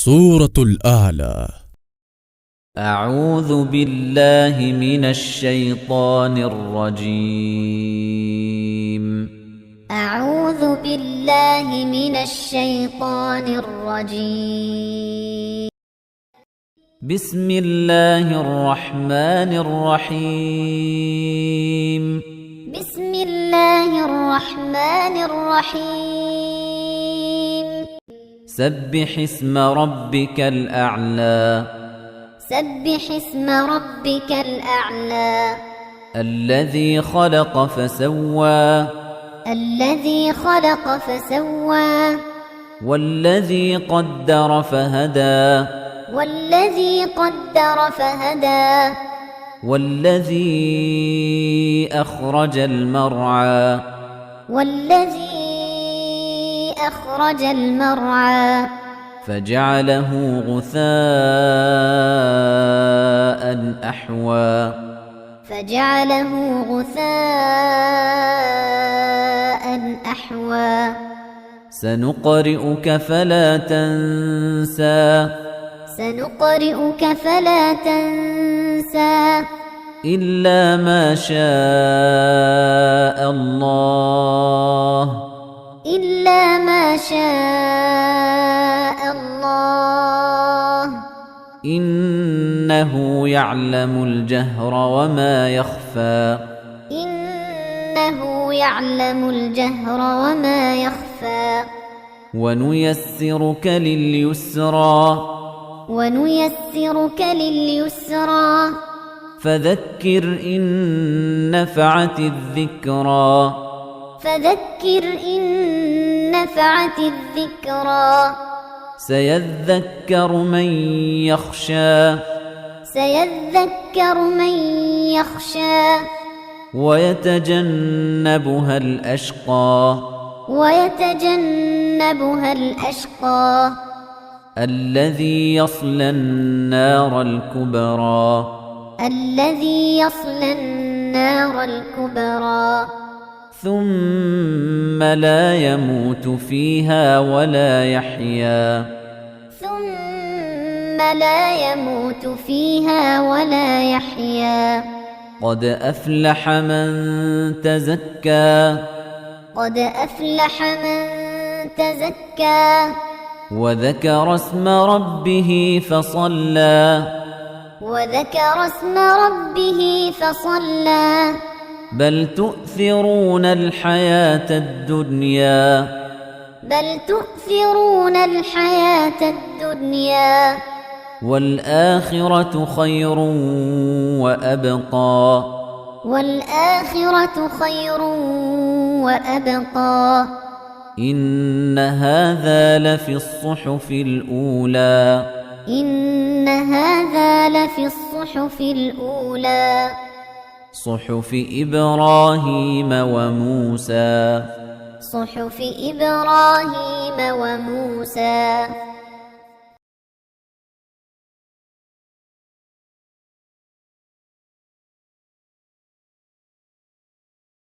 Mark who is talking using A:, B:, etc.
A: سورة الأعلى.
B: أعوذ بالله من الشيطان الرجيم.
C: أعوذ بالله من الشيطان الرجيم.
B: بسم الله الرحمن الرحيم.
C: بسم الله الرحمن الرحيم.
B: سبح اسم ربك الأعلى.
C: سبح اسم ربك الأعلى.
B: الذي خلق فسوى.
C: الذي خلق فسوى.
B: والذي قدر فهدى.
C: والذي قدر فهدى.
B: والذي أخرج المرعى.
C: والذي أخرج المرعى.
B: فجعله غثاء أحوى.
C: فجعله غثاء أحوى.
B: سنقرئك فلا تنسى.
C: سنقرئك فلا تنسى.
B: إلا ما شاء الله.
C: إلا ما شاء الله.
B: إنه يعلم الجهر وما يخفى.
C: إنه يعلم الجهر وما يخفى.
B: ونيسرك لليسرى.
C: ونيسرك لليسرى.
B: فذكر إن نفعت الذكرى.
C: فذكر إن نفعت الذكرى.
B: سيذكر من يخشى.
C: سيذكر من يخشى.
B: ويتجنبها الأشقى.
C: ويتجنبها الأشقى.
B: الذي يصلى النار الكبرى.
C: الذي يصلى النار الكبرى.
B: ثم لا يموت فيها ولا يحيا.
C: ثم لا يموت فيها ولا يحيا.
B: قد أفلح من تزكى.
C: قد أفلح من تزكى.
B: وذكر اسم ربه فصلى.
C: وذكر اسم ربه فصلى.
B: بل تؤثرون الحياة الدنيا.
C: بل تؤثرون الحياة الدنيا.
B: والآخرة خير وأبقى.
C: والآخرة خير وأبقى.
B: إن هذا لفي الصحف الأولى.
C: إن هذا لفي الصحف الأولى.
B: صحف إبراهيم وموسى.
C: صحف إبراهيم وموسى.